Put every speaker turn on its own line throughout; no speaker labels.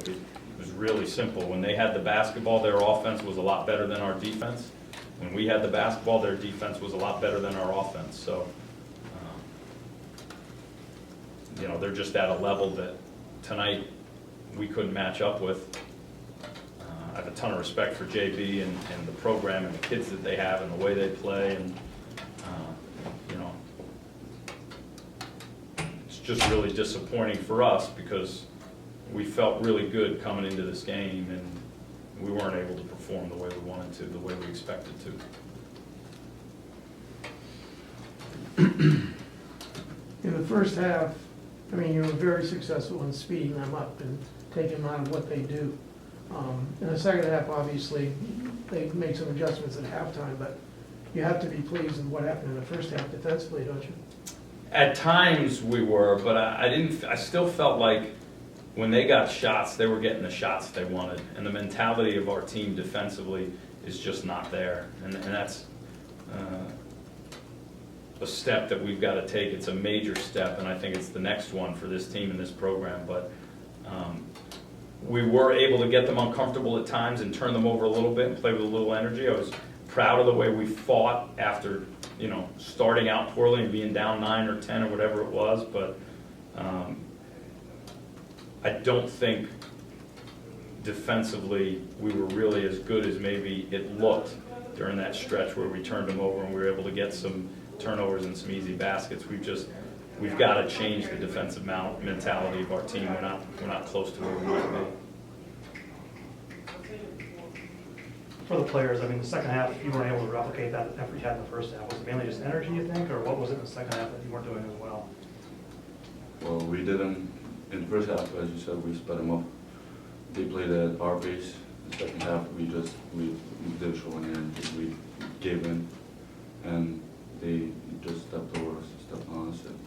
It was really simple. When they had the basketball, their offense was a lot better than our defense. When we had the basketball, their defense was a lot better than our offense. So, you know, they're just at a level that tonight we couldn't match up with. I have a ton of respect for JB and the program and the kids that they have and the way they play, and you know, it's just really disappointing for us because we felt really good coming into this game and we weren't able to perform the way we wanted to, the way we expected to.
In the first half, I mean, you were very successful in speeding them up and taking them out of what they do. In the second half, obviously, they made some adjustments at halftime, but you have to be pleased with what happened in the first half defensively, don't you?
At times we were, but I still felt like when they got shots, they were getting the shots they wanted. And the mentality of our team defensively is just not there. And that's a step that we've got to take. It's a major step, and I think it's the next one for this team and this program. But we were able to get them uncomfortable at times and turn them over a little bit and play with a little energy. I was proud of the way we fought after, you know, starting out poorly and being down 9 or 10 or whatever it was. But I don't think defensively we were really as good as maybe it looked during that stretch where we turned them over and we were able to get some turnovers and some easy baskets. We've got to change the defensive mentality of our team. We're not close to where we need to be.
For the players, I mean, the second half, you weren't able to replicate that effort you had in the first half. Was it mainly just energy, you think, or what was it in the second half that you weren't doing as well?
Well, we didn't, in the first half, as you said, we sped them up. They played at our pace. The second half, we did show an energy. We gave in, and they just stepped over us, stepped on us. And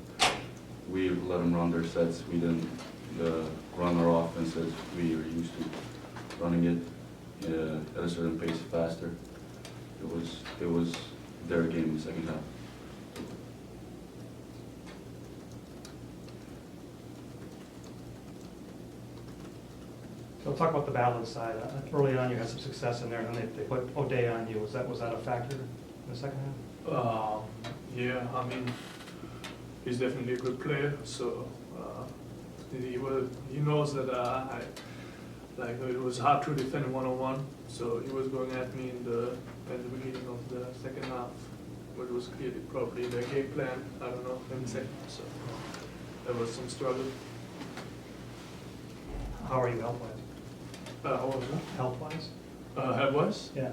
we let them run their sets. We didn't run our offense as we are used to running it at a certain pace faster. It was their game in the second half.
So talk about the balance side. Early on, you had some success in there, and then they put O'Day on you. Was that a factor in the second half?
Yeah, I mean, he's definitely a good player. So he knows that it was hard to defend one-on-one. So he was going at me at the beginning of the second half, but it was clearly probably the game plan. I don't know, in the second. So there was some struggle.
How are you health-wise?
What was that?
Health-wise?
Health-wise?
Yeah.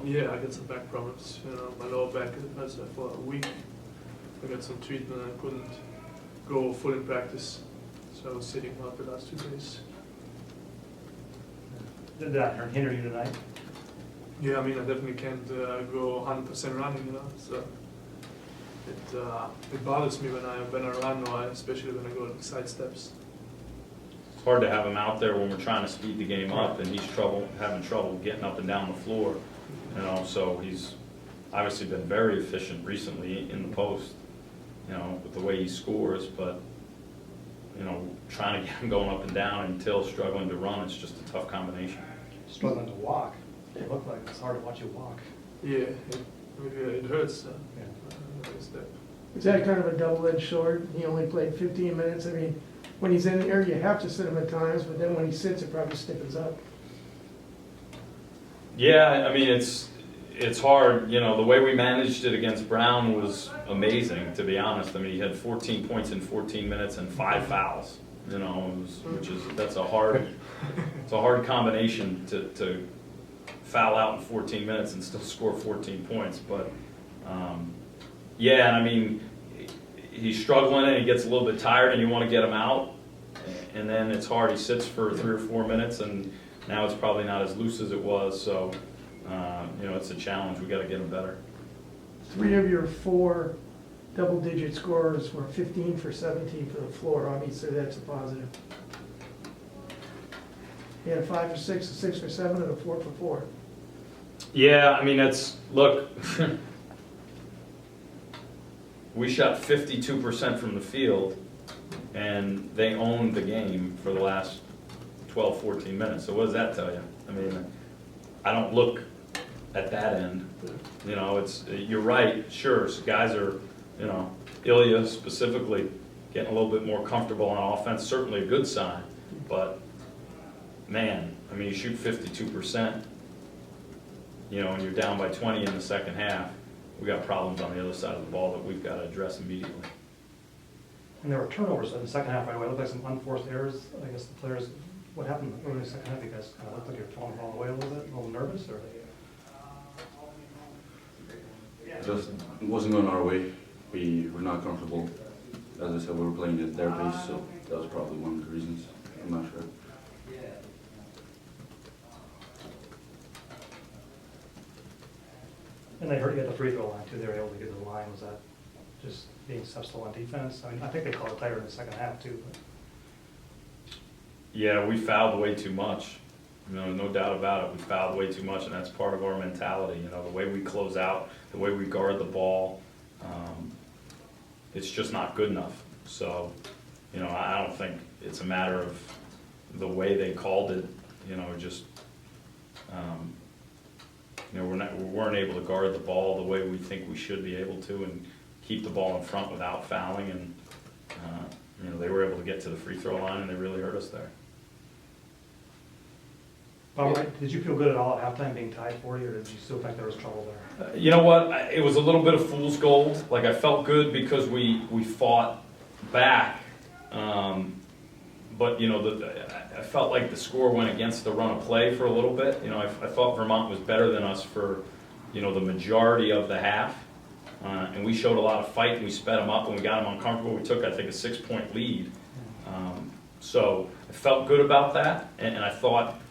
Yeah, I got some back problems. You know, my lower back hurts for a week. I got some treatment. I couldn't go full in practice, so I was sitting out the last 2 days.
Did that hinder you tonight?
Yeah, I mean, I definitely can't go 100% running, you know. So it bothers me when I run, or especially when I go to side steps.
It's hard to have him out there when we're trying to speed the game up, and he's having trouble getting up and down the floor. You know, so he's obviously been very efficient recently in the post, you know, with the way he scores. But you know, trying to get him going up and down until struggling to run, it's just a tough combination.
Struggling to walk. It looked like it's hard to watch you walk.
Yeah, it hurts.
Yeah.
Is that kind of a double-edged sword? He only played 15 minutes. I mean, when he's in there, you have to sit him at times, but then when he sits, it probably stiffens up.
Yeah, I mean, it's hard. You know, the way we managed it against Brown was amazing, to be honest. I mean, he had 14 points in 14 minutes and 5 fouls. You know, that's a hard combination to foul out in 14 minutes and still score 14 points. But yeah, and I mean, he's struggling and he gets a little bit tired, and you want to get him out, and then it's hard. He sits for 3 or 4 minutes, and now it's probably not as loose as it was. So you know, it's a challenge. We got to get him better.
3 of your 4 double-digit scorers were 15 for 17 for the floor. Obviously, that's a positive. He had a 5 for 6, a 6 for 7, and a 4 for 4.
Yeah, I mean, look, we shot 52% from the field, and they owned the game for the last 12, 14 minutes. So what does that tell you? I mean, I don't look at that end. You know, you're right, sure, so guys are, you know, Ilija specifically getting a little bit more comfortable on offense, certainly a good sign, but man, I mean, you shoot 52%, you know, and you're down by 20 in the second half, we got problems on the other side of the ball that we've got to address immediately.
And there were turnovers in the second half, right away. It looked like some unforced errors. I guess the players, what happened early in the second half? You guys kind of looked like you were throwing the ball away a little bit, a little nervous, or?
Just it wasn't going our way. We were not comfortable. As I said, we were playing at their pace, so that was probably one of the reasons. I'm not sure.
And they heard you at the free throw line too. They were able to get to the line. Was that just being successful on defense? I mean, I think they called it tighter in the second half too. But.
Yeah, we fouled way too much. No doubt about it. We fouled way too much, and that's part of our mentality. You know, the way we close out, the way we guard the ball, it's just not good enough. So, you know, I don't think it's a matter of the way they called it. You know, just, you know, we weren't able to guard the ball the way we think we should be able to, and keep the ball in front without fouling. And you know, they were able to get to the free throw line, and they really hurt us there.
All right. Did you feel good at all at halftime being tied 40, or did you still think there was trouble there?
You know what? It was a little bit of fool's gold. Like, I felt good because we fought back, but you know, I felt like the score went against the run of play for a little bit. You know, I thought Vermont was better than us for, you know, the majority of the half, and we showed a lot of fight. And we sped them up and we got them uncomfortable. We took, I think, a 6-point lead. So I felt good about that, and I thought.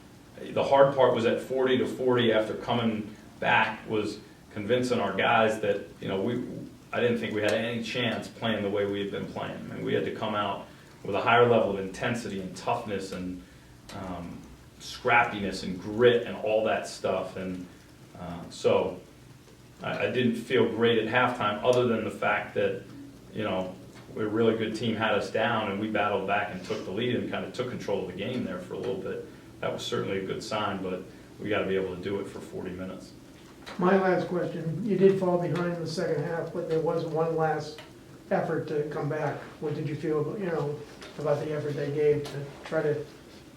The hard part was at 40-40 after coming back was convincing our guys that, you know, I didn't think we had any chance playing the way we had been playing. I mean, we had to come out with a higher level of intensity and toughness and scrappiness and grit and all that stuff. And so I didn't feel great at halftime, other than the fact that, you know, a really good team had us down and we battled back and took the lead and kind of took control of the game there for a little bit. That was certainly a good sign, but we got to be able to do it for 40 minutes.
My last question, you did fall behind in the second half, but there was one last effort to come back. What did you feel about, you know, about the effort they gave to try to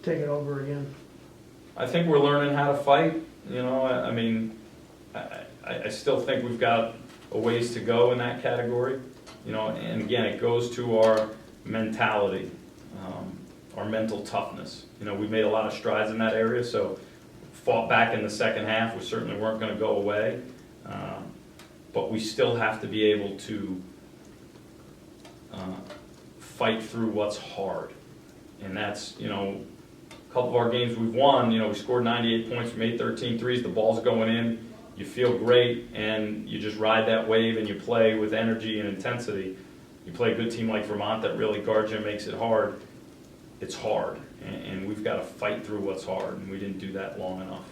take it over again?
I think we're learning how to fight. You know, I mean, I still think we've got a ways to go in that category. You know, and again, it goes to our mentality, our mental toughness. You know, we made a lot of strides in that area, so fought back in the second half. We certainly weren't going to go away, but we still have to be able to fight through what's hard. And that's, you know, a couple of our games we've won, you know, we scored 98 points, we made 13 threes, the ball's going in, you feel great, and you just ride that wave and you play with energy and intensity. You play a good team like Vermont that really guards you and makes it hard. It's hard, and we've got to fight through what's hard, and we didn't do that long enough.